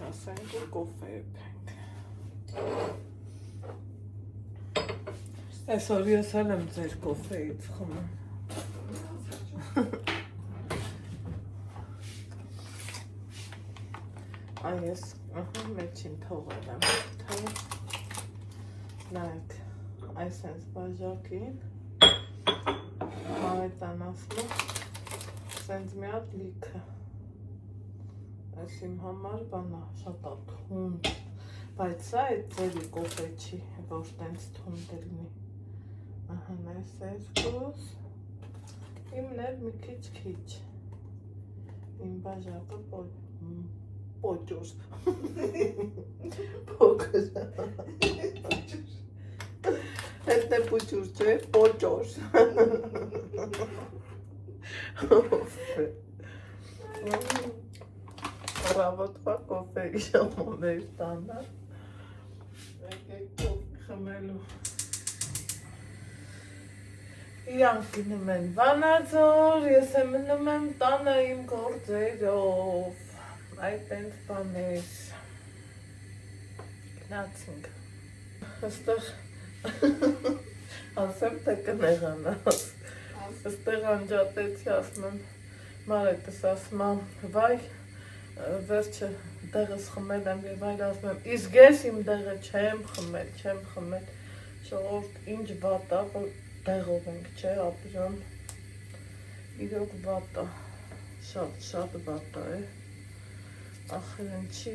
ասենք ու կոֆե եփենք։ Այսօր ես էլ եմ ձեր կոֆեից խմում։ Այս մեջին թողել եմ, նայեք, այս հենց բաժակին, Մարետան ասում, սենց մի հատ լիքը, այս իմ համար բանա, շատ թունդ, բայց սա այդ ձերի կոֆե չի, որ տենց թունդ է լինի, այս երկուս, իմն էլ մի քիչ, իմ բաժակը Պոճուր, փոքր, հետ է պուճուր չէ, պոճոր, Ռավոտվա կոֆեի ժամոներ տանը, եկեք կոֆի խմելու, իրանք գնում են Վանաձոր, ես եմ մնում եմ տանը իմ գործերով, այդ ենք բաներ, գնացինք, հստեղ, ասեմ թե կնեղանաս, հստեղ անջատեցի ասում եմ, Մարետս ասում եմ, վայ, վերջը դեղս խմել եմ և այլ ասում եմ, իսկ ես իմ դեղը չեմ խմել, ժողովուրդ ինչ վատ է, որ դեղով ենք չէ, ապրում, իրոք վատ է, շատ վատ է, ախր են չի,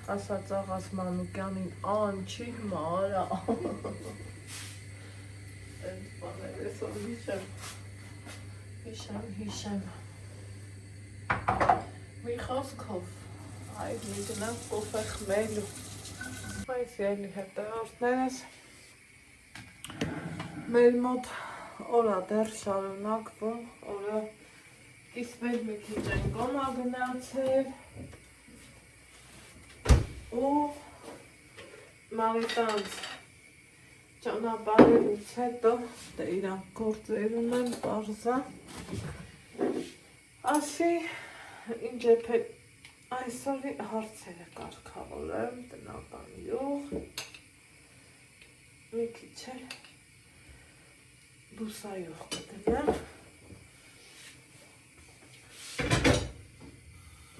ասաց աղաս Մանուկյանին, ան չի մարա, այդ բաներ էսօր հիշեմ, մի խոսքով, այդ մի գնանք կոֆե խմելու, այս ելի հետևորդներս, մեր մոտ օրա դեռ շարունակվում, օրը կիսվել մի քիչ են գոմա գնացել, ու Մարիտանց ճանապարհելուց հետո դե իրանք գործեր ունեն պարզա ասի ինչ եփել այսօրի հարցերը կարգավորեմ տնական յուղ մի քիչ էլ բուսայուղ կդնեմ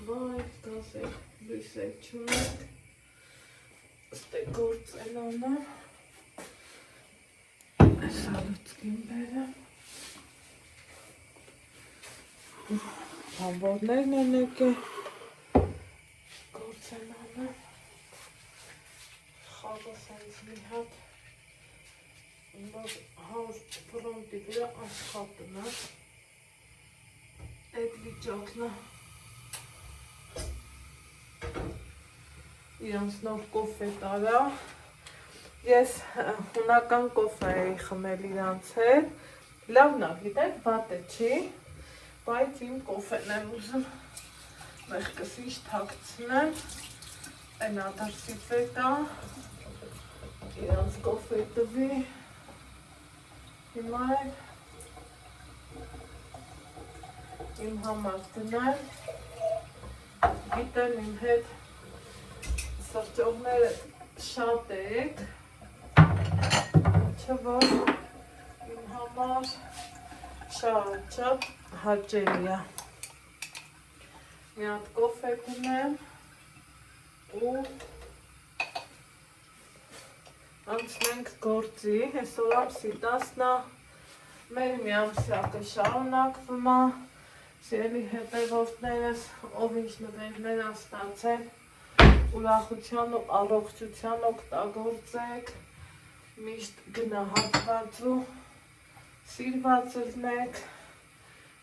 վայ կասեք լույսեր չունենք Ստե գործել անեմ, այս ալուցկին բերեմ, բամբորներն են եկել, գործել անեմ, խաղս այս մի հատ, որ հոր ֆրոնտի վրա աշխատն է, այդ վիճակն է, իրանց նոր կոֆե տարա, ես հունական կոֆե էի խմել իրանց հետ, լավն է, գիտեք, վատ է չի, բայց իմ կոֆեն եմ ուզում, մեղկս ինչ թաքցնեմ, այն ադարսիտ վետա, իրանց կոֆե տվի, հիմա էլ իմ համար դնել, գիտեմ իմ հետ, սրճողները շատ եք, չէ որ իմ համար շատ հաճելի է։ Մի հատ կոֆե գնեմ ու անցնենք գործի, այսօր ամսի 10-ն է, մեր մի ամսյակը շարունակվում է, սիրելի հետևորդներս, ով ինչ նվերներ է ստացել, ուրախության ու առողջության օգտագործեք, միշտ գնահատված ու սիրված ելնեք,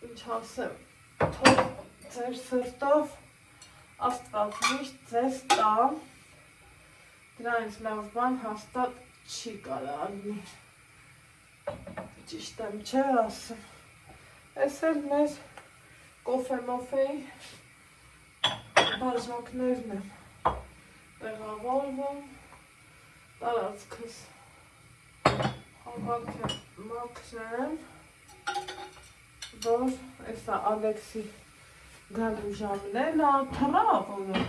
ինչ ասեմ, թող ձեր սրտով Աստված միշտ ձեզ տա, դրանից լավ բան հաստատ չի կարող լինի, ճիշտ եմ չէ ասեմ, այս էլ մեր կոֆե-մոֆեի բաժակներն են, տեղավորվում, տարածքս հավաքեմ մաքրեմ, որ այսա Ալեքսի գալու ժամն էլ թռա, որը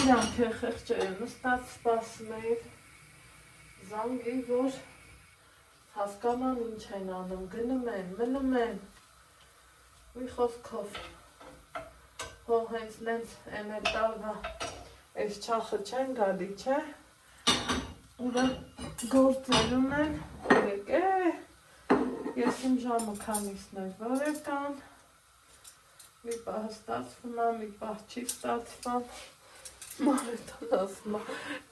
իրանք խեղճերը նստած սպասում էին զանգի, որ հասկանան ինչ են անում, գնում են, մնում են, մի խոսքով, հո հենց նենց են էլ տարվա այս չախը չեն գալի, չէ, ուրը գործեր ունեն, եկե, ես իմ ժամը քանիսն էր որ եկան, մի պահ ստացվում է, մի պահ չի ստացվում, Մարետան ասում է,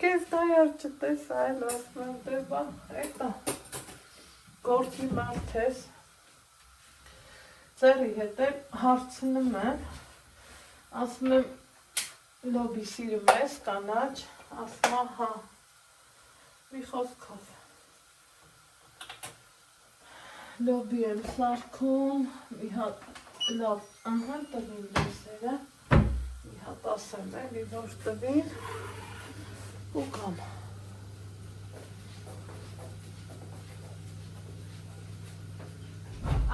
կեզ դայար չտես այլ ասում եմ, դե բա, էտա, գործի մարդ ես, ձերի հետ էլ հարցնում եմ, ասում եմ, լոբի սիրում ես, կանաչ, ասում է, հա, մի խոսքով, լոբի եմ սարքում, մի հատ լավ, ահա տվին լույսերը, մի հատ ասեմ էլի, որ տվին, ու կամ,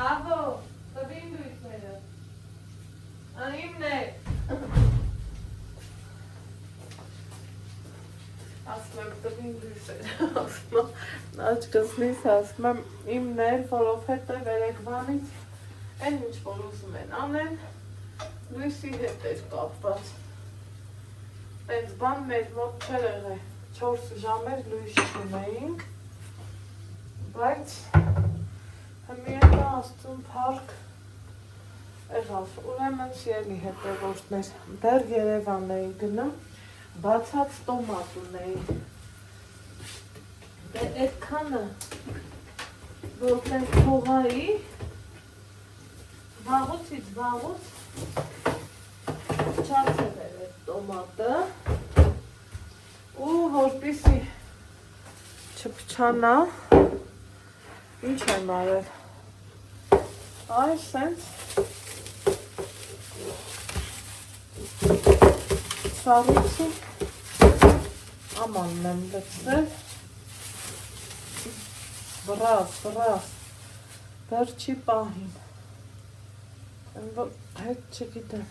ահո, տվին լույսերը, իմն է, ասում եմ տվին լույսերը, ասում եմ, աչկսնից ասում եմ իմն էր, որով հետ է վերեկվանից, են ինչ որ ուզում են անեն, լույսի հետ էր կապված, տենց բան մեր մոտ չեր եղե, 4 ժամեր լույս չունեինք, բայց հմիետա աստուն պարկ եղավ, ուրեմն սիելի հետևորդներ, դեր Երևան էի գնում, բացած տոմատ ունեի, դե էդքանը, որ տենց թողայի, վաղուցից վաղուց չացել էր այդ տոմատը ու որպիսի չփչանա, ինչ եմ արել, այ սենց սառույցի ամանն եմ լցրել, վրաս, դեռ չի պահին, հետ չգիտեմ,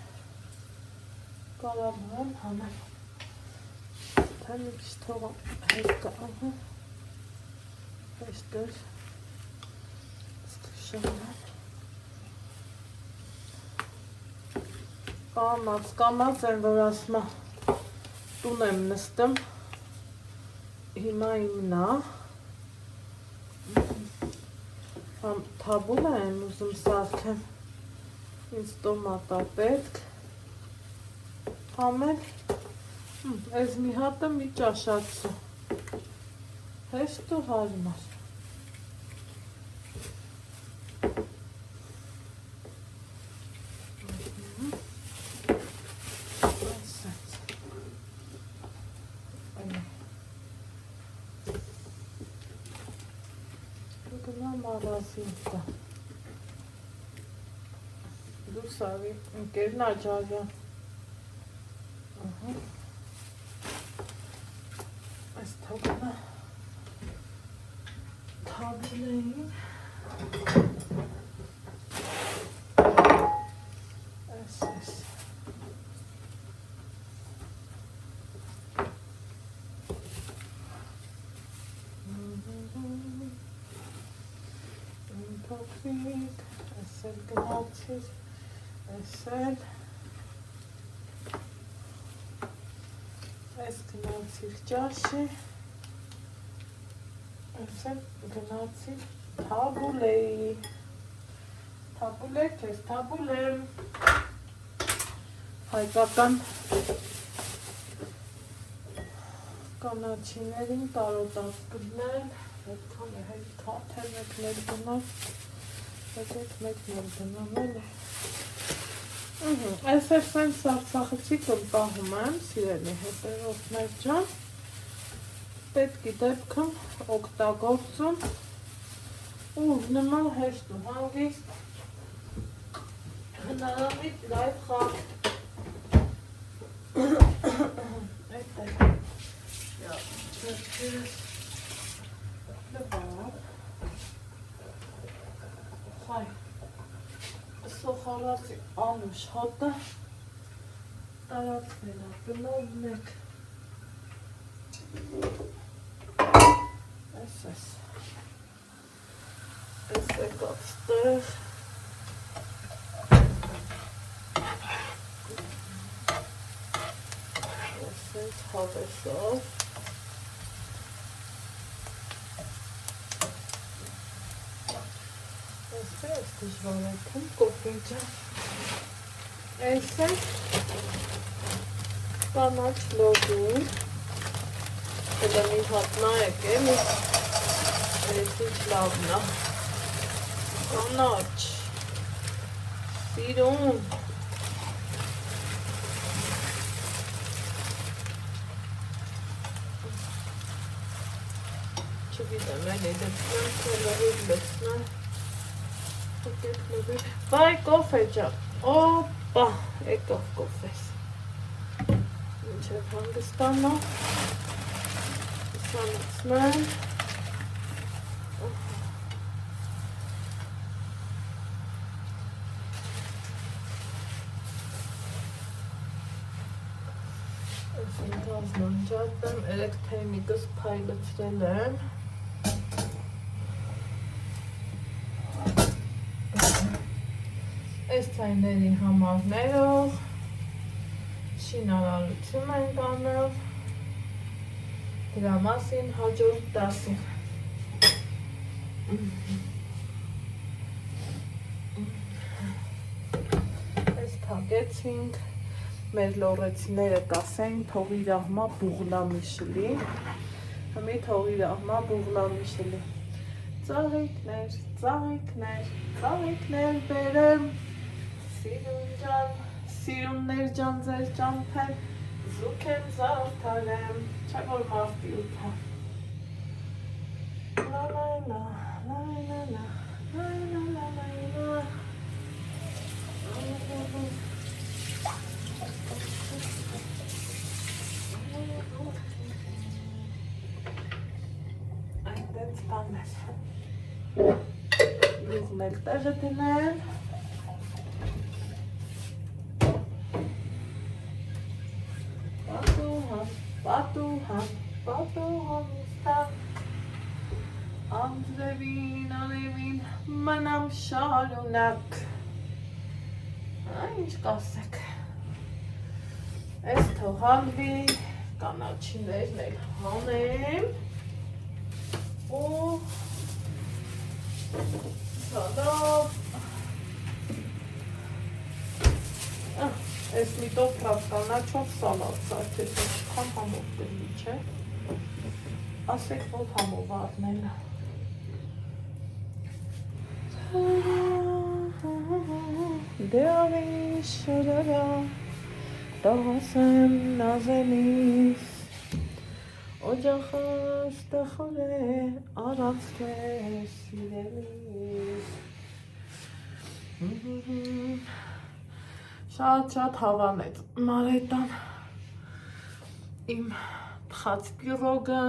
կարամ եմ հանեմ, թե մի քիչ թողամ հետ կա, ահա, այստեղ, սկշանեմ, կամած են, որ ասմա տուն եմ նստում, հիմա իմնա, թաբուլա եմ ուզում սարքեմ, ինձ տոմատա պետք, համել, ես մի հատը մի ճաշացու, հեշտ ու հարմար, Մարազինտա դուս արի ընկերն Աջարյան այս թողնա թաբլեին այս փոքրիկ, այսել գնացիր, այսել, այս գնացիր ճաշի, այսել գնացիր թաբուլեի, թաբուլեք ես թաբուլեմ, հայկական կանաչիներին տարոտած գնել, այդքան է հետ կաթեր մեկներ գնալ, հետետ մեկներ գնալ այս էր սենց սարցախցիկ պահում եմ, սիրելի հետևորդներ ջան, պետքի դեպքում օգտագործում ու նման հեշտ ու հանգիստ հնարամիտ լայվ խաղ այդ է չերքերս լվավ խայ սոխարացի անուշ հոտը Արածները, բնովնեք։ Այս։ Այս եկած տեղ։ Այս հավեսով։ Այս դժվար է թում կոպիջը։ Այս է կանաչ լոդուն։ Հələ մի հատ նայեք էլի։ Այս ինչ լավն է։ Կանաչ։ Սիրուն։ Չգիտեմ, էլի դեպքն թե լրիվ լցնեմ։ Վայ կոֆե ջան, օպա, եկավ կոֆես։ Մինչև հանգստանա, սանացնեմ։ Այս ընթազն անջատեմ, էլեկտրոնիկս փայլեցրել եմ։ Այս ցայների համար ներող, շինարարություն ենք անել, դրա մասին հաջորդ դասին։ Այս թակեցինք, մեր լորեցիները կասեն, թող իր ահմա բուղլամիշլի, հմի թող իր ահմա բուղլամիշլի։ Ծաղիկներ, ծաղիկներ, ծաղիկներ բերեմ, սիրուն ջան, սիրուններ ջան ձեր ճամփեն, զուք եմ զարդարեմ, չէ որ մարդի ուտա։ Լա լա լա, լա լա լա, լա լա լա լա լա։ Այդպես բաններ։ Յուղն էլ տեղը դնել։ Պատուհան ուստա, անձրևին, անևին, մնամ շարունակ, ինչ կասեք, ես թողանվի, կանաչիներն էլ հանեմ, ու սալավ, ես մի տոպրավ կանաչով սալավ սարքես, ինչքան համով կլի չէ, ասեք ով համով առնելը, դե ավի շորորա, տողասեմ նազենիս, օջախս տխոր է, առանց կես սիրելիս, շատ հավանեց Մարետան իմ թխած պիրոգը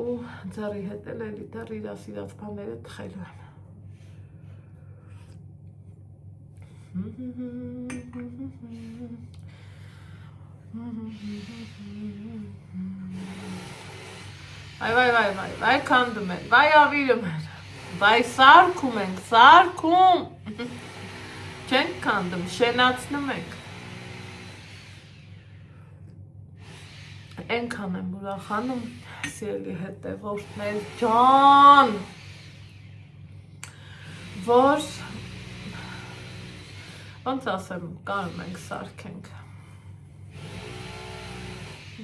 ու ձեռի հետ էլ էլի դեռ իր ասիրած բաները թխելու եմ վայ կանդում են, վայ ավիրում են, վայ սարքում ենք, սարքում չենք կանդում, շենացնում ենք Ենքան եմ ուրախանում, սիրելի հետևորդներ ջան, որ ոնց ասեմ, կարում ենք սարքենք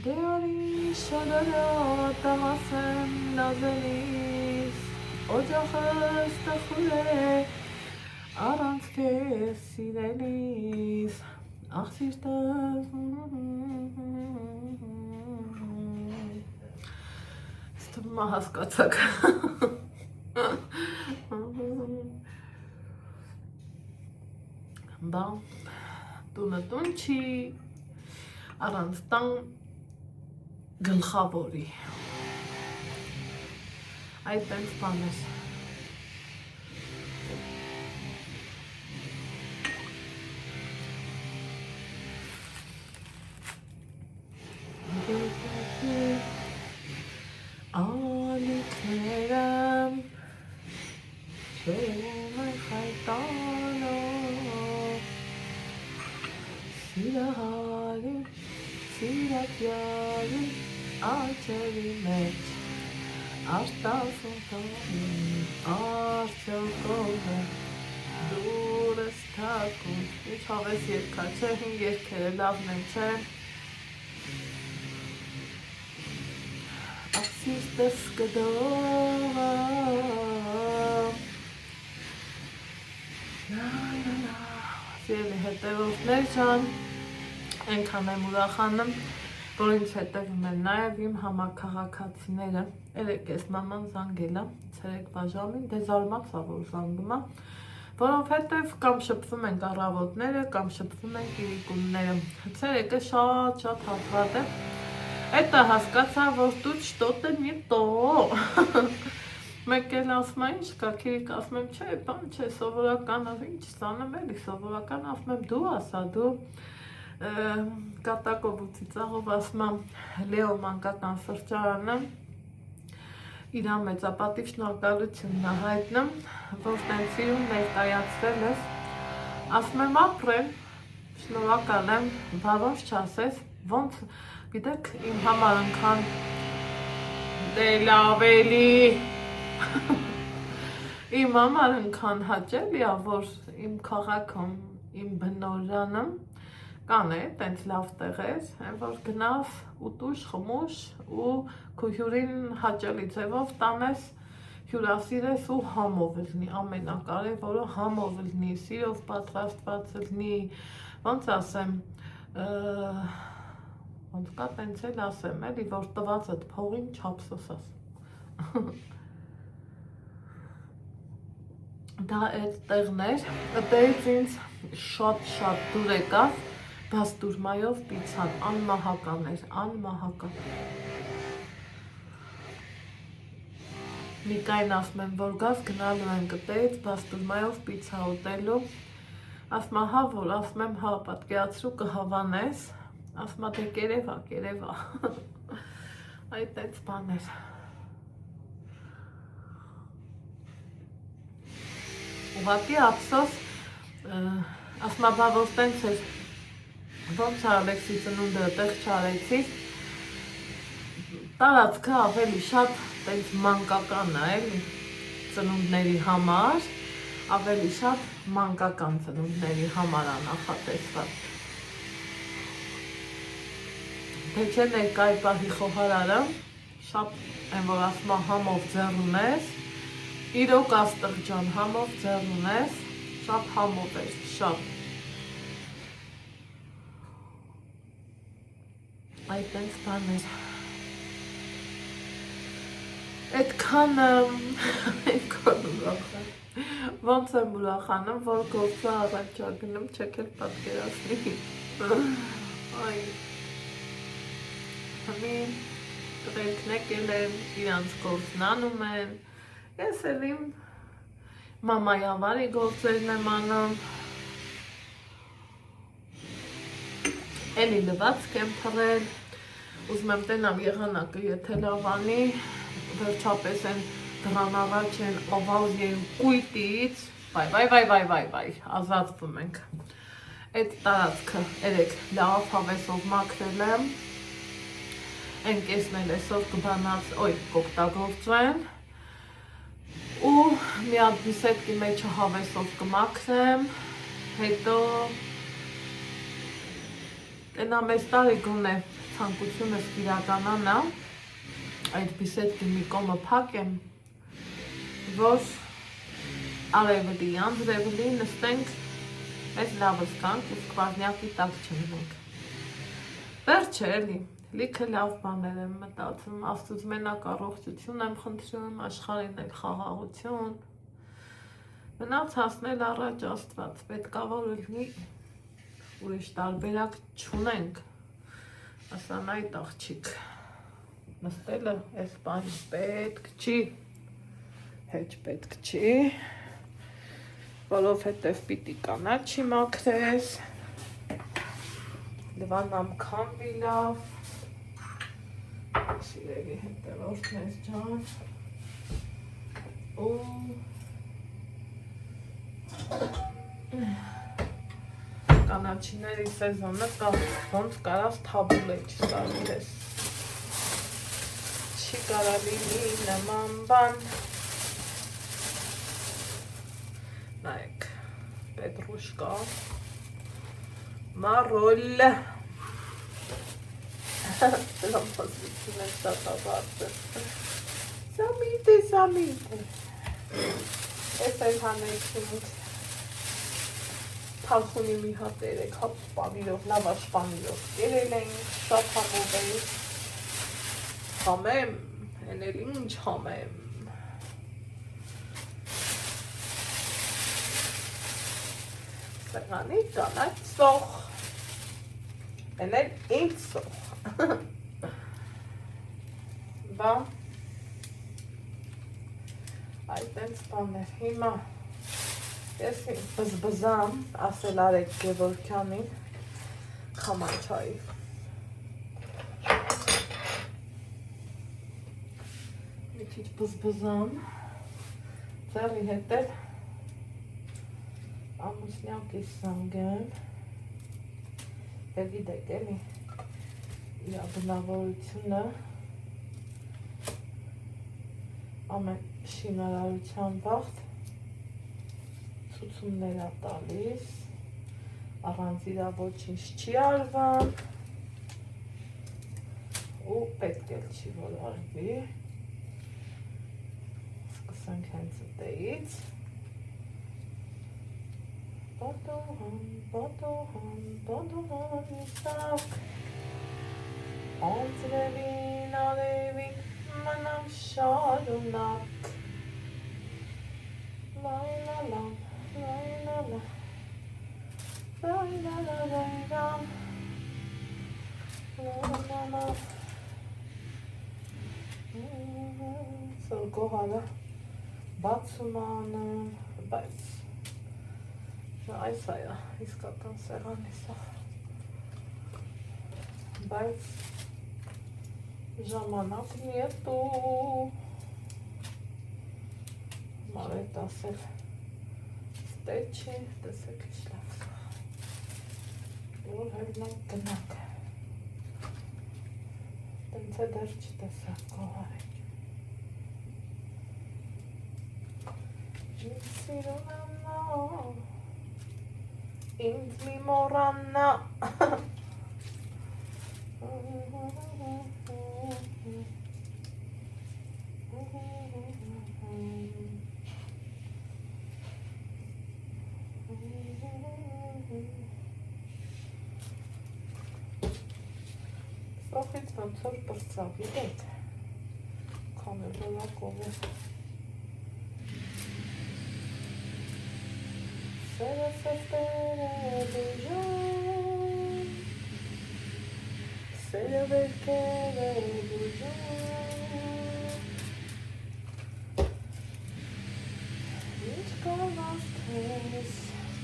Դե արի շարարա տամասեմ նազենիս, օջախս տխուր է, առանց կես սիրելիս, աղ սիրտս Ստվմա հասկացակ Բա, տունը տուն չի, առանց տան գլխավորի Այդ տենց բան ես Սիրահարի, սիրակյալի, աչերի մեջ, արտասում տողին, արդյոքով է, դուր ես թակում, ինչ հավես երկա չէ, հին երկերը լավն են չէ, Սիրտս կդողա, սիրելի հետևորդներ ջան, այնքան եմ ուրախանում, որ ինձ հետևում են նաև իմ համաքաղաքացիները, երեկ ես մաման զանգել է, ցերեկ բաժամին, դե զարմացա որ զանգում է, որովհետև կամ շփվում ենք առավոտները, կամ շփվում ենք իրիկունները, ցերեկը շատ հազվադեպ է, Это հասկացա, որ դու что-то не то։ Մեկ էլ ասում եմ, ինչ կա, քիրիկ ասում եմ, չէ, բան չէ, սովորական, ինչ ստանում էլի, սովորական ասում եմ, դու ասա, դու կատակով ու ծիծաղով ասում եմ, Լեո մանկական սրճարանը իր մեծապատիվ շնորհակալությունն է հայտնում, որ տենց իրում ներկայացրել ես, ասում եմ, ապրեմ, շնորհակալ եմ, բա ոնց չասես, ոնց Գիտեք, իմ համար անգամ դե լավ էլի իմ համար անգամ հաճելի է, որ իմ քաղաքում, իմ բնօրրանում կան է, տենց լավ տեղեր, որ գնաս ուտուշ, խմուշ ու քո հյուրին հաճելի ձևով տանես, հյուրասիրես ու համով լինի, ամենակարևորը համով լինի, սիրով պատրաստված լինի, ոնց ասեմ, ոնց կա տենց էլ ասեմ, էլի, որ տվածդ փողին չափսոսաս։ Դա այդ տեղներ, այդտեղից ինձ շատ դուր եկավ, բաստուրմայով պիցան, անմահական էր, անմահական։ Նիկային ասում եմ, որ գազ գնալու ենք այդտեղից բաստուրմայով պիցա ուտելու, ասում հա, որ ասում եմ, հա, պատկերացրու կհավանես, ասում դե կերևա, այդ տենց բաներ։ Ուղղակի ափսոս, ասում բա որ տենց էր, ոնց Ալեքսի ծնունդը տեղ չարեցի, տարածքը ավելի շատ տենց մանկական է, էլի, ծնունդների համար, ավելի շատ մանկական ծնունդների համար է նախատեսված։ Թե չէ ներկայ պահի խոհարարը, շատ են որ ասում համով ձեռ ունես, իրոք աստղ ջան համով ձեռ ունես, շատ համով էր, շատ։ Այդ տենց բաներ։ Այդքան ուրախան, ոնց եմ ուրախանում, որ գործը առաջ ագնում, չեք էլ պատկերացնի։ Այ Համին տղերքն եկել են, իրանց գործն անում են, ես էլ իմ մամայավարի գործերն եմ անում, էլի լվացք եմ թռել, ուզում եմ տենամ եղանակը եթե լավանի, վերջապես են դրան առաջ են ավազիեն կույտից, վայ, ազատվում ենք, այդ տարածքը երեք լավ հավեսով մաքրել եմ, Են կեսն էլ այսօր կօգտագործվեն ու մի հատ բիսեդկի մեջը հավեսով կմաքրեմ, հետո տենամ այս տարի գոնե ցանկությունս կիրականանա, այդ բիսեդկի մի կոմը փակեմ, որ արևելի, անձրևելի նստենք, մեզ լավս կանք ու սկվարնյակի տակ չմնենք։ Վերջ է էլի, լիքը լավ բաներ եմ մտածում, Աստծուց մենակ առողջություն եմ խնդրում, աշխարհին էլ խաղաղություն, մնացածն էլ առաջ Աստված, պետքա որ լինի, ուրիշ տարբերակ չունենք, ասան այդ աղջիկ, նստելը այս բանի պետք չի, հեչ պետք չի, որովհետև պիտի կանաչի մաքրես, լվանամ քամվի լավ, Սիրելի հետևորդներ ջան, ու կանաչիների սեզոնը կա, ոնց կարաս թաբուլե չսարքես։ Չի կարա լինի նման բան։ Նայեք, պետրուշկա, մարոլ։ Լամպասություն է շատավարդ է։ Սամիտ է։ Ես էլ հանեցինք թալխունի մի հատ 3 հատ պանիրով, լավաշ պանիրով կերել էինք, շատ համով էինք, համեմ, են էլ ինչ համեմ, սեղանի կանաչ սոխ, են էլ ինձ սոխ, բա, այդ ենք սպաներ, հիմա, ես բզբզամ, ասել Արեգ Գևորգյանին, խամանչայի, մի քիչ բզբզամ, ձեռի հետ էլ ամուսնյակիս զանգեմ, և գիտեք էլի, իր բնավորությունը, ամեն շինարարության վաղթ, ցուցումներ ա տալիս, առանց իրա ոչինչ չի արվան, ու պետք էլ չի որ արվի, սկսենք հենց ըտեից, բադոհան իսակ, անձրևին արևին մնամ շարունակ, լայլալամ, լայլալա, լայլալալայլամ, լայլալա, սոր գողալը բացում անում, բայց այս այա, իսկական սեղանիս է, բայց ժամանակ նետու, մարետ ասել, ստե չի, տեսեք ինչ լավ սա, որ հերնակ գնակ, տենց է դեր չտեսակ գողարեք, ինձ սիրուն ամնա, ինձ մի մորաննա, Սոխից ոնց որ պրծավ, գիտեք, քամերոլակով է, սերը սրտերը բուժում, սերը վերքերը բուժում, ինչ կամաս քեզ,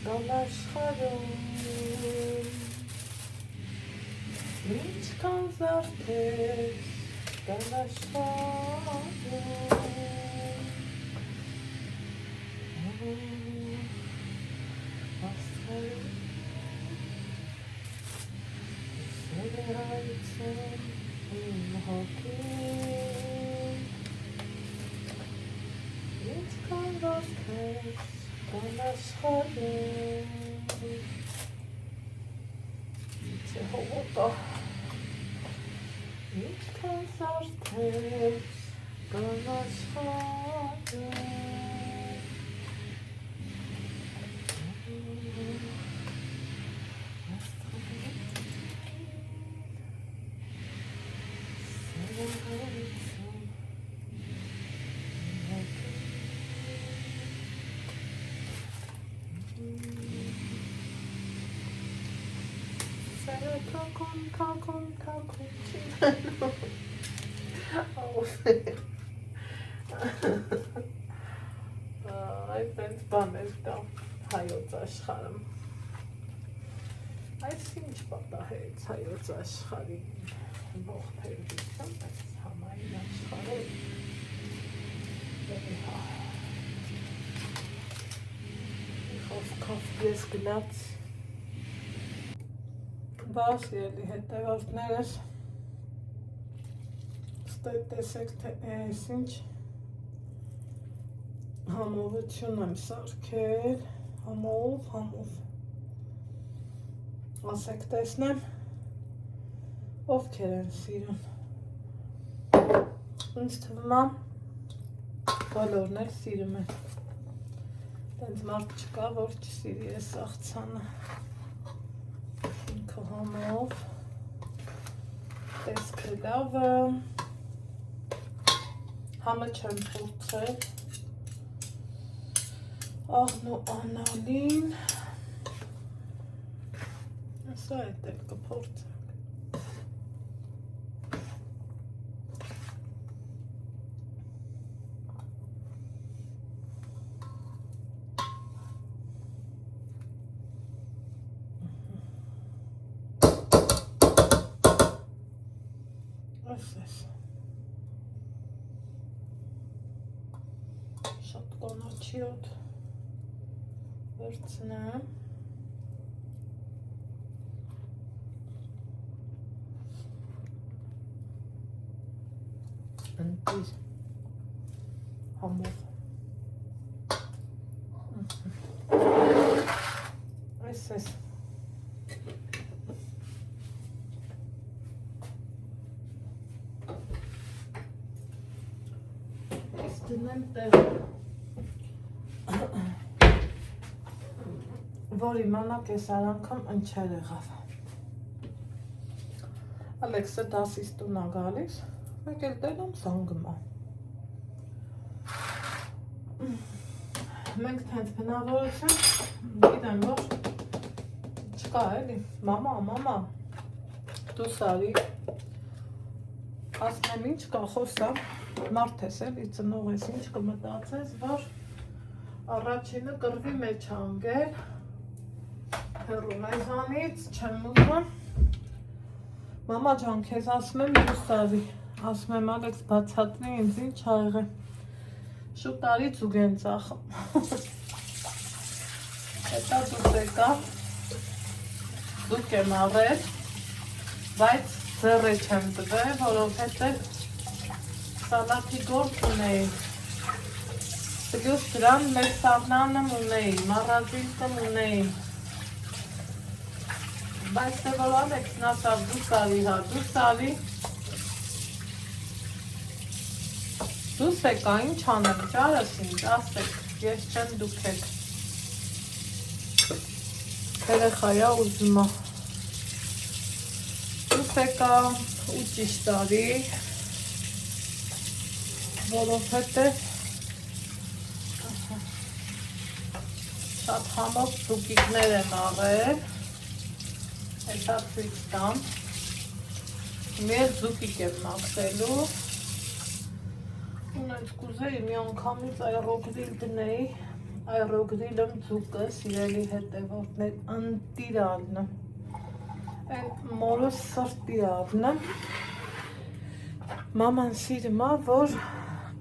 կան աշխարում, ինչ կան զարդեր, կան աշխարում, աստղերում, սերը հայցում, իմ հոգին, ինչ կան զարդեր, կան աշխարում, Իցե հողոտա, ինչ կան զարդեր, կան աշխարում, թակում չիմենում, այդ տենց բաներ կա հայոց աշխարհում, այս ինչ պատահեց հայոց աշխարհի ողբերգության, բայց համային աշխարհում, Քով ես գնաց Բաս ելի հետևորդներս տեսեք թե ես ինչ համովություն եմ սարքել, համով ասեք տեսնեմ ովքեր են սիրում ինձ թվում է բոլորն էլ սիրում են տենց մարդ չկա որ չսիրի այս աղցանը ինքը համով տեսքը լավ է համը չեմ փորձել աղն ու անալին սա էդ էլ կփորձենք շատ կոնոչիոտ վերցնեմ ընտիր համով այս դնեմ տեղ որ իմանաք ես արանքամ ընչեր եղավ Ալեքսը դասից տուն է գալիս մեկ էլ տենամ զանգում է մենք թենց բնավորություն գիտեմ որ չկա էլի մամա դու սարի ասնեմ ինչ կա խոսամ մարդ ես էլի ծնող ես ինչ կմտածես որ առաջինը կռվի մեջ անգել հեռու մեզանից չեմ ուզում մամա ջան քեզ ասում եմ դու սարի ասում եմ Ալեքս բացատրի ինձ ինչ ա եղել շուտ տարի ծուգ են ծախում հետա դուք եկա դուք եմ առել բայց ձեռը չեմ տվել որովհետև սալատի գործ ունեի Պլյուս դրան մեր սաղնանım ունեի, մառազինկım ունեի Բայց թե որ Ալեքսն ասավ դու սարի հա, դու սարի Դուս եկա, ինչ անեմ, ճարս ինձ, ասեք, ես չեմ դուք եք Երեխայա ուզում է Դուս եկա ու ճիշտ արի Որովհետև շատ համով զուգիկներ եմ աղել Հետա ցույց տամ Մեր զուգիկ եմ մաքրելու Ունենց կուզեի մի անգամից այռոգրիլ դնեի Այռոգրիլում ձուկը սիրելի հետևորդներ ընտիր ալնեմ Են մորս սրտի ալնեմ Մաման սիրում է, որ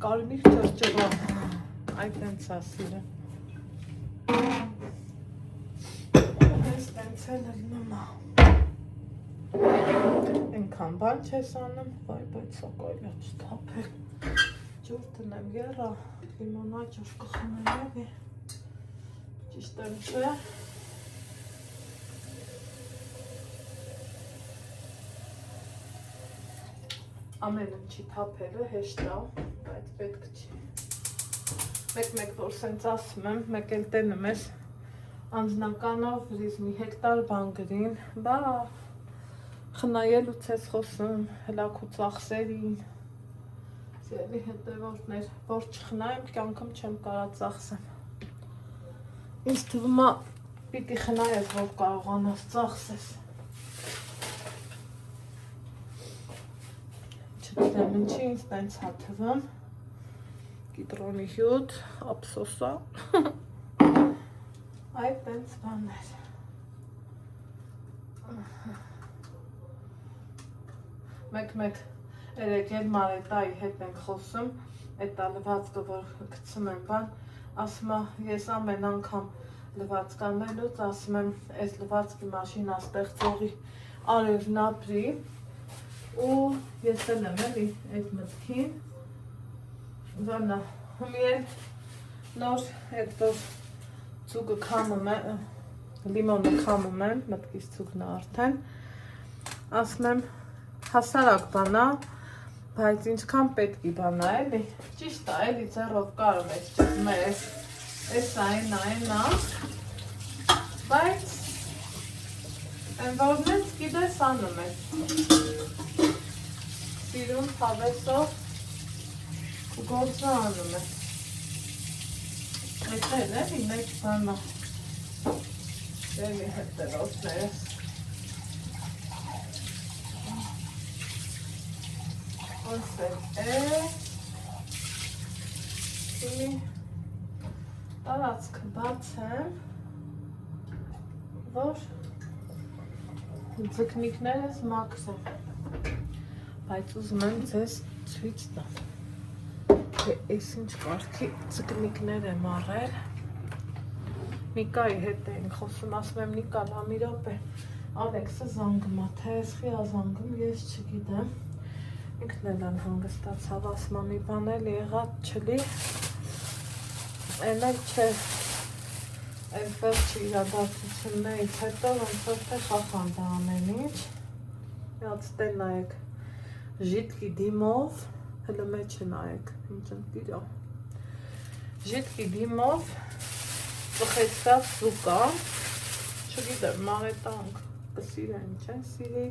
կարմիր ճրճռա Այդ ենց է սիրում Ես ենց էլ լնում է Ենքան բան չես անում, բայց սակայլա չթապել Ջուր տնեմ երա, լիմանա ջուր կխնեմ էվի Ճիշտ եմ չէ Ամեն ինչի թափելը հեշտ է, բայց պետք չի Մեկ որ սենց ասում եմ, մեկ էլ տենում ես Անձնականով վրիզ մի հեկտար բան գրին Բա խնայելուց ես խոսում, հլակու ծախսերին Սիրելի հետևորդներ, որ չխնայեմ, կյանքում չեմ կարա ծախսեմ Ինձ թվում է պիտի խնայես, որ կարողանաս ծախսես Չգիտեմ ինչի ինձ տենց հաթվում Կիտրոնի հյութ, ափսոսա Այդ տենց բաներ Մեկ երեկ էլ Մարետայի հետ ենք խոսում Այդ լվացքը որ գցում եմ բան Ասում է ես ամեն անգամ լվացք անելուց ասում եմ այս լվացքի մաշինա ստեղծողի արևն ապրի ու ես էլ եմ էլի այդ մտքին վանա հմիել նոր այդ որ ծուկը քամում է լիմոնը քամում եմ մտքից ծուկն է արդեն ասում եմ հասարակ բանա բայց ինչքան պետք է բանա էլի ճիշտ է էլի ձեռով կարող ես ճշմել էսա այնա բայց Են որնենց գիտես անում է սիրուն հավեսով ու գործը անում է Եթե էլի մեկ բանա Դեմի հետերոսներս Ոսել է Իմի տարածքը բացեմ Որ ձկնիկներս մաքսեմ Բայց ուզում եմ ձեզ ցույց տամ Թե այս ինչ կարգի ձկնիկներ եմ առել Նիկայի հետ էինք խոսում, ասում եմ Նիկա, մի րոպե, Ալեքսը զանգում է, թե եսխի ազանգում, ես չգիտեմ Ինքն էլ են հանգստացավ, ասում է մի բան էլ եղած չլի Են էլ չէ, այդ վերջի իրադարձություններից հետո ոնց որ թե խախանդ է ամեն ինչ Հաց տե նայեք, ժիտկի դիմով, հլը մեջ է նայեք, ինչ ընտիրո Ժիտկի դիմով Բխեցած զուկա, չգիտեմ, մաղետանք կսիրեմ, չեն սիրի,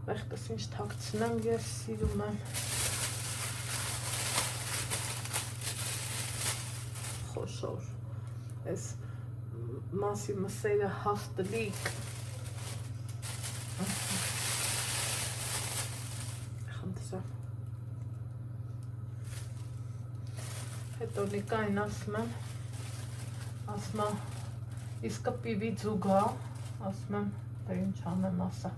մեղտս ինչ թակցնեմ, ես սիրում եմ խոշոր, ես մասի մսերը հաստլիկ, խնդրեմ, հետո Նիկային ասում եմ, ասում եմ, իսկը պիվի ձուգա, ասում եմ, թե ինչ անեմ ասա,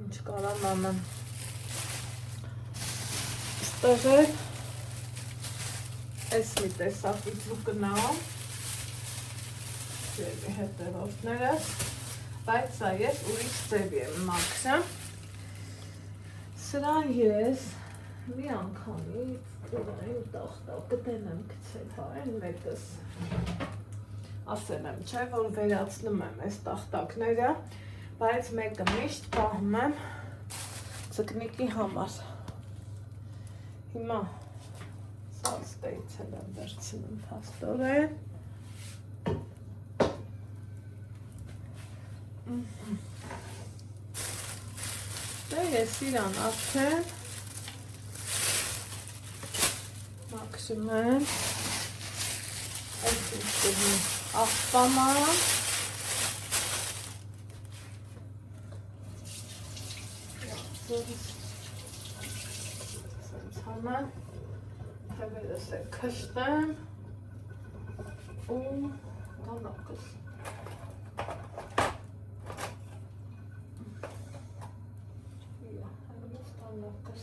ինչ կարամ անեմ, ստեղ է, ես մի տեսակի ձուգնա, ձևի հետևորդներս, բայց սա ես ուրիշ ձևի եմ մաքսեմ, սրան ես մի անգամից Այն տախտակը դեն եմ գցել, հա, այն մեկս ասել եմ, չէ, որ վերացնում եմ այս տախտակները, բայց մեկը միշտ պահում եմ ձկնիկի համար Հիմա սաստեից էլ եմ վերցնում փաստորեն Դե ես իրան արդեն Մաքսում եմ Այս ինչ աղբաման Սենց համեն Թևերս է կշտեմ ու դանակս Դանակս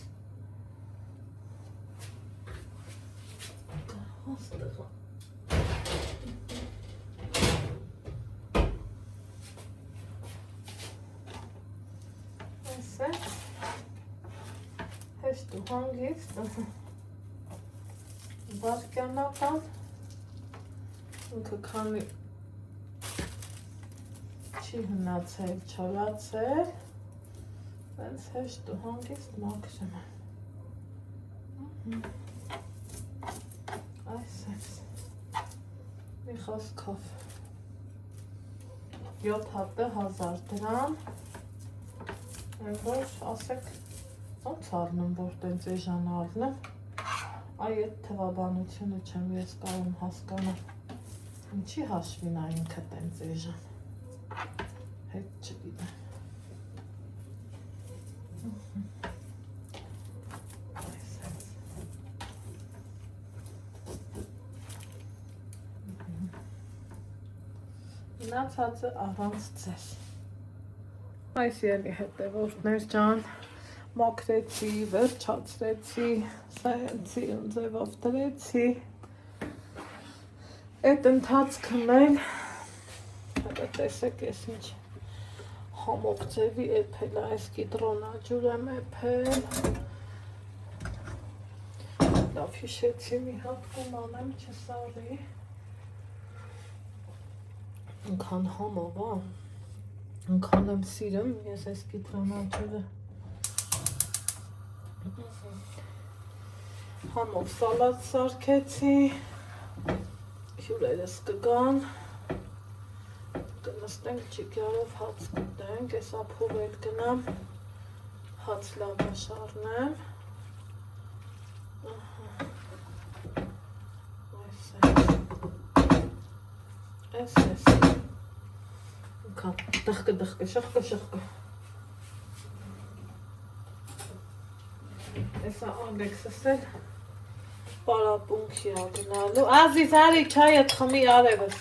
Հաստղա Այս է հեշտ ու հանգիստ վարկյանական ինքը քանի չի հնացել, չորացել Բայց հեշտ ու հանգիստ մաքսում եմ Այս ես մի խոսքով 7 հատը 1000 դրամ Այն որ ասեք ոնց առնում որ տենց էժան առնեմ Այ այդ թվաբանությունը չեմ ես կարում հասկանամ Ինչի հաշվին է ինքը տենց էժան Հետ չգիտեմ Մնացածը առանց ձեզ Այս ելի հետևորդներ ջան մաքրեցի, վերջացրեցի, սայեցի ու ձևով դրեցի Այդ ընթացքում էլ հետո տեսեք ես ինչ Համով ձևի էփել է, այս կիտրոնաջուր եմ էփել։ Լավ հիշեցի մի հատ կում անեմ, չսարի։ Ընքան համով, ընքան եմ սիրում, ես այս կիտրոնաջուրը։ Համով սալատ սարքեցի, հյուրերս կգան, կնստենք ճիգարով հաց կտենք, ես ապով էլ գնամ, հաց լավաշարնեմ, այս, ընքան, դխկը, շղկը, Եսա Ալեքսս էլ պարապունքի ա գնալու, Ազիզ արի չայդ խմի արևս։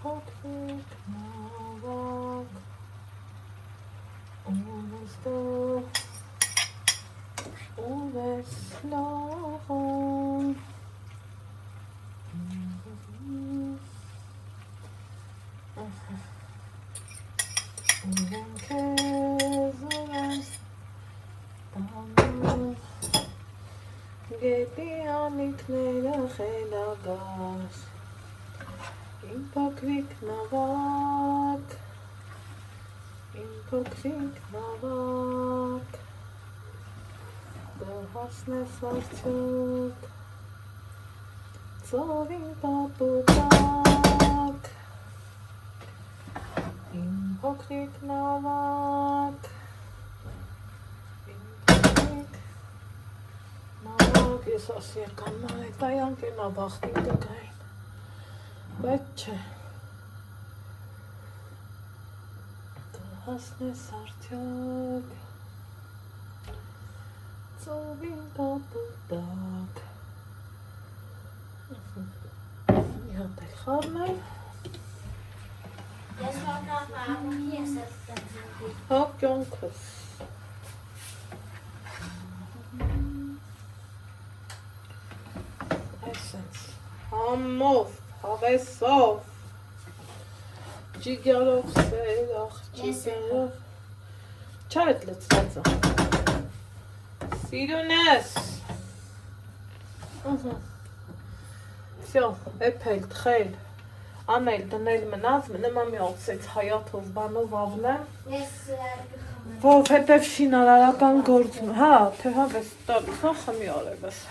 Փոքրիկ նավակ, Ուվես լաղում Ուրեն կեզ ուրես տանում Գետի անիքները խելագար Իմ փոքրիկ նավակ Դահասնես արդյոք ծովին պապուտակ Իմ փոքրիկ նավակ Ես ասի եկան մանետայան կենա բախտին կգային Բայց չէ Դահասնես արդյոք ծովին պապուտակ Մի հատ էլ խառնել Ես վակապահում ես եմ Հա կյոնքս Այսենց համով, հավեսով Ջիգարով սերախ, ջիգարով Չա էտ լծվածը Սիրունես Всё, էփել, թխել Անել, դնել մնաց, նմա մի ոցեց հայաթով բանով ավնեմ Ես Ով հետև շինարարական գործում, հա, թե հավես տալիս, հա խմի արևս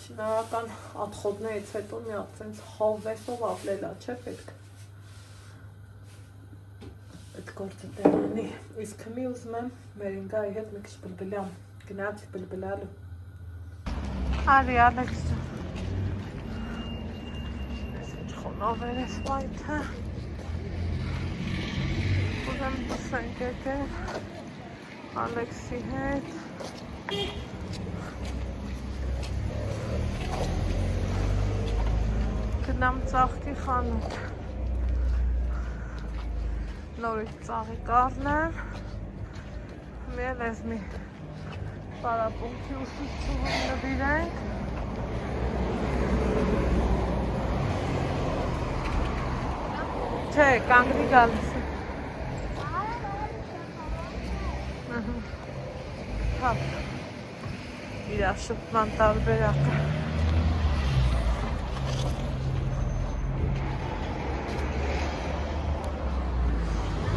Շինարարական ատխոդներից հետո մի ատցենց հավեսով ավլելա, չէ պետք Այդ գործը տերանի, իսկ հմի ուզում եմ մերինգայի հետ մի քիչ բլբլյամ, գնացի բլբլալու Արի Ալեքսը Ես ինչ խոնավեր ես վայթը Ուզեմ դսենք եկել Ալեքսի հետ Գնամ ծաղկի խանութ Նորից ծաղի կառնեմ Մի էլ ես մի պարապունքի ուսուցչուհուն նվիրենք Չէ, կանգնի գալիս է Հա Իրա շպման տարբերակը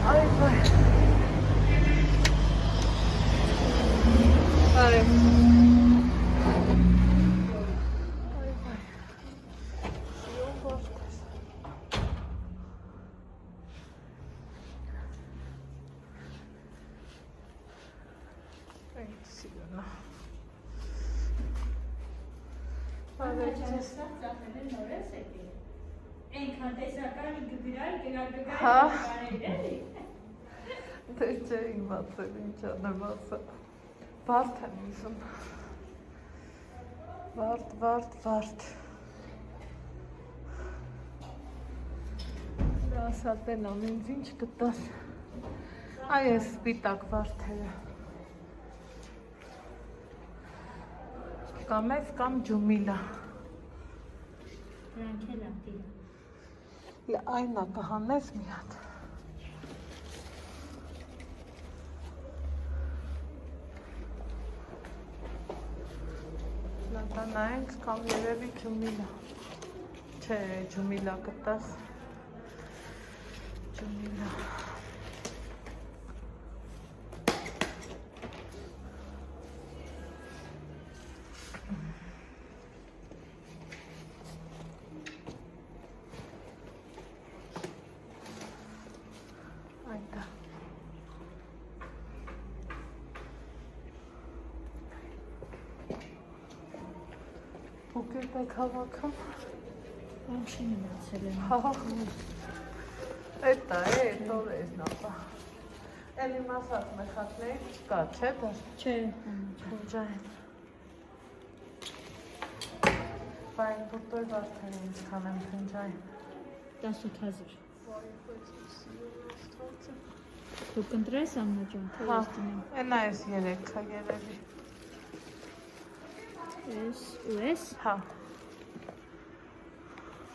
Ay vay. Ay. Ay vay. Yol bakmış. Ay sigara. Ha? Թե չէ իմացել ինչ անեմ ասա Վարդ եմ ուզում Վարդ Դա ասատեն ամենձ ինչ կտար Այ այս սպիտակ վարդերը։ Կամ այս կամ ջումիլա։ Դրանք էլ ատի։ Այնա կհանես մի հատ։ Նայենք կամ երևի ջումիլա։ Չէ, ջումիլա կտաս։ Ջումիլա։ Այդա։ Ուկերտ եք հավաքում։ Ինչի մնացել եմ։ Հա։ Էտա է, տոր ես նապա։ Էլի մասած մեխատների չկա, չէ դար։ Չէ, Փնջային։ Բայց բուրտոյ վարդերը ինձ կանեմ փնջային։ 18000։ Դու կընտրես Աննա ջան, թե Հա, ես դնեմ։ էնա ես երեքը երևի։ Ես ու ես։ Հա,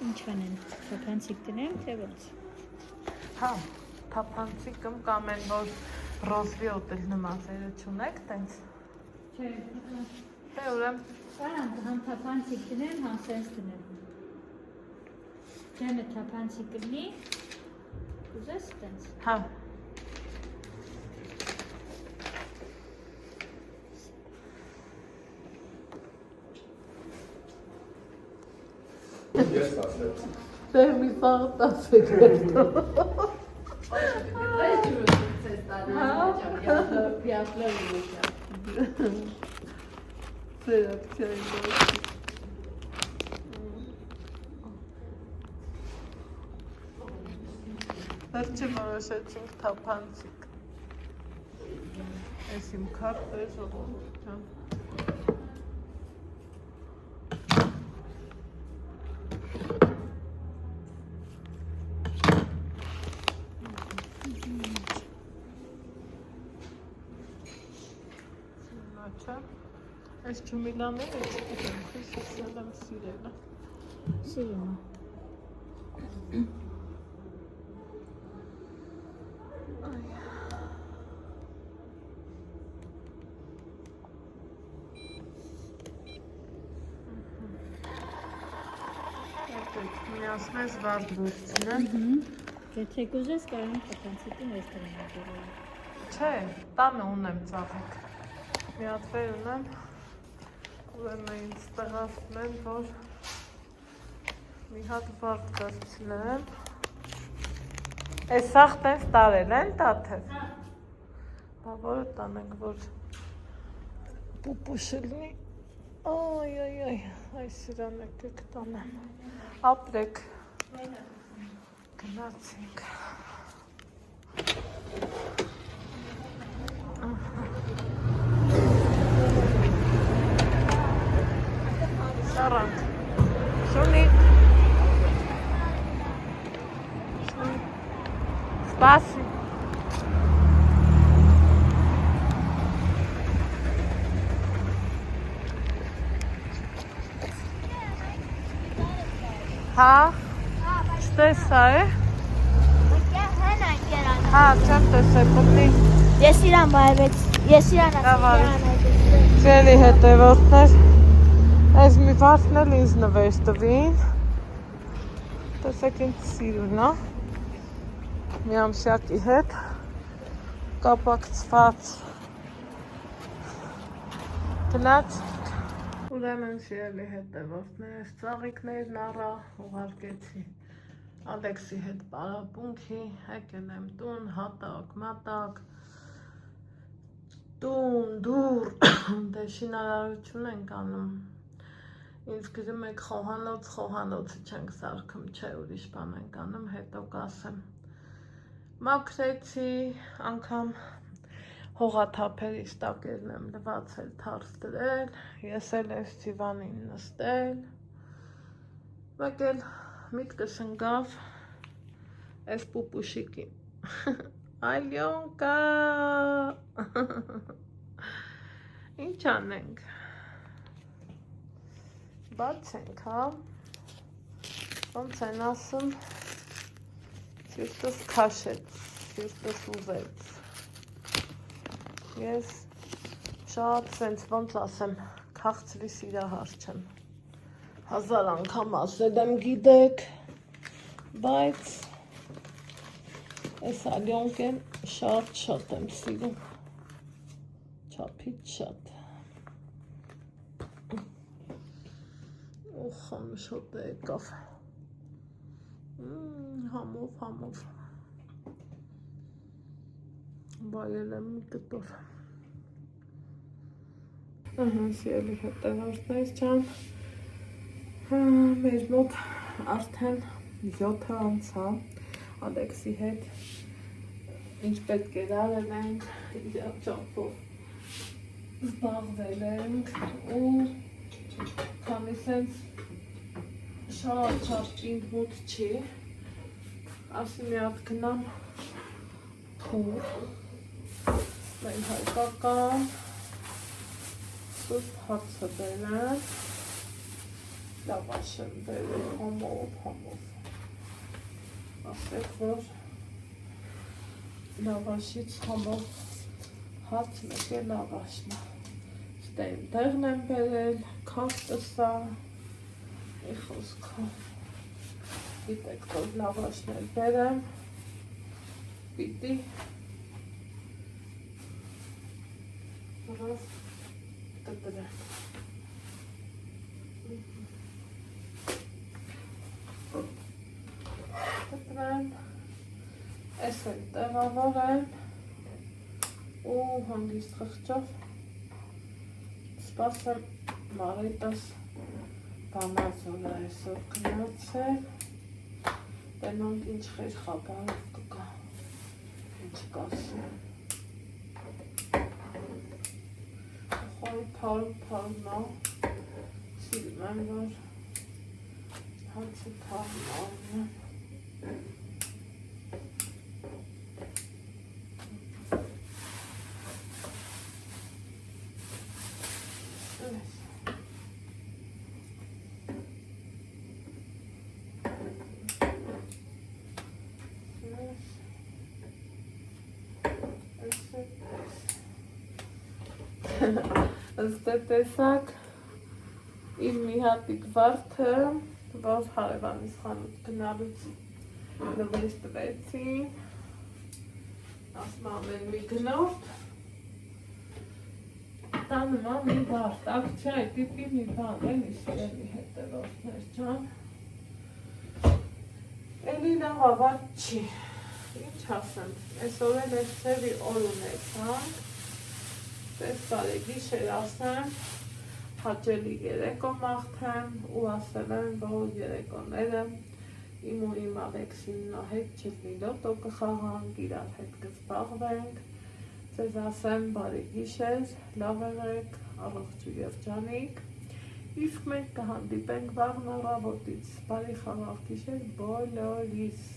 Ինչ անեն։ Թափանցիկ դնեմ, թե ոնց։ հա, թափանցիկում կամ են, որ ռոզվի օտել նմազերը չունեք, տենց։ Չէ, Դե ուրեմ, համ թափանցիկ դնեմ, համ սենց դնեմ։ Ջանը թափանցիկ կլինի։ Ուզես տենց։ հա, Ես ասեմ։ դե մի սաղ տասեք երդո։ Ծերակ չային դոշի։ Վերջի որոշեցինք թափանցիկ։ Ես իմ քարտը է ժողովուրդ ջան։ Այս ջումիլաները չգիտեմ, քույսս եմ սիրելը։ Սիրում եմ։ Միացնես վարդ վերցնը։ Եթե կուզես կարող եմ թափանցիկին ես դրեմ։ Չէ, տանը ունեմ ծաղիկ։ Մի հատ վեր ունեմ, ուրեմն ինձ տեղացնում են, որ մի հատ վարդ վերցնեմ։ Այս սաղ տենց տարել են տաթև։ Բա որը տանենք, որ պուպուշը լինի։ Այ, այս սրան եկեք տանեմ։ Ապրեք։ Գնացինք։ Շարանք։ Շունի։ Սպասի։ Հա, չտեսա է։ Հա, չեմ տեսել, պտնի։ Ես իրան բայվեց, ես իրան Լավարի։ ասել։ Ձերի հետևորդներ, այս մի վարդն էլ ինձ նվեր տվին, տեսեք ինձ սիրուն, մի ամսյակի հետ, կապակցված, գնացինք։ Ուրեմն սիրելի հետևորդներ, այս ծաղիկներն առա, ուղարկեցի Ալեքսի հետ պարապունքի, եկել եմ տուն, հատակ, մատակ, տուն, դուր, դե շինարարություն ենք անում, ինձ գրում եք խոհանոցը չենք սարքում, չէ ուրիշ բան ենք անում, հետո կասեմ, մաքրեցի, անգամ հողաթափերից տակերն եմ լվացել, թարս դրել, ես էլ ես դիվանին նստել, մեկ էլ միտքս ընկավ այս պուպուշիկի, Ալյոնկա։ Ինչ անենք։ Բացենք, հա։ Ոնց են ասում, սիրտս քաշեց, սիրտս ուզեց։ Ես շատ սենց ոնց ասեմ, քաղցրի սիրահար չեմ։ 1000 անգամ ասել եմ գիտեք, բայց այս ալյոնկեն շատ եմ սիրում, չափից շատ։ Օխ, ամշոտ է եկավ, համով, բայել եմ մի կտոր։ Սիրելի հետևորդներ ջան, մեր մոտ արդեն 7 անցա Ալեքսի հետ, ինչ պետք է արել ենք, ինչ չափով զբաղվել ենք ու քանի սենց շատ ինձ մոտ չի, ասի մի հատ գնամ փուր, մենք հայկական սուրբ հացը բերեմ, լավաշ եմ բերել համով, ասեք, որ լավաշից համով հաց մեկ է լավաշն է, ստեին տեղն եմ բերել, քարտսա, մի խոսքով, գիտեք, որ լավաշն էլ բերեմ, պիտի ռով կտրեմ։ Ես էլ տեղավորեմ ու հանգիստ խղճով սպասեմ Մարիտաս բանազորը այսօր գնացել, տենանք ինչ խեր խաբարով կկա, ինչ կասում։ Խորի փարնա, սիրում եմ, որ հացի փարնան է։ Ըստ տեսակ իմ մի հատիկ վարդը, որ հարևանիս խանութ գնալուց նվեր տվեցին, ասում ամեն մի գնորդ, տանում մի վարդ, ակցիայի տիպի մի բան, էլի սիրելի հետևորդներ ջան, էլի լավ ավարդ չի, ինչ ասեմ, այսօր էլ այս ծևի օր ունեցանք, Պես բարեգիշեր ասեմ, հաճելի երեկո մաղթեմ ու ասել եմ, որ երեկոները իմ ու իմ Ալեքսիննա հետ չլինի լոտո կխաղանք, իրար հետ կզբաղվենք, ձեզ ասեմ բարեգիշեր, լավ եղեք, առողջ ու երջանիկ, իսկ մենք կհանդիպենք վաղն առավոտից, բարի խաղաղ գիշեր բոլորիս։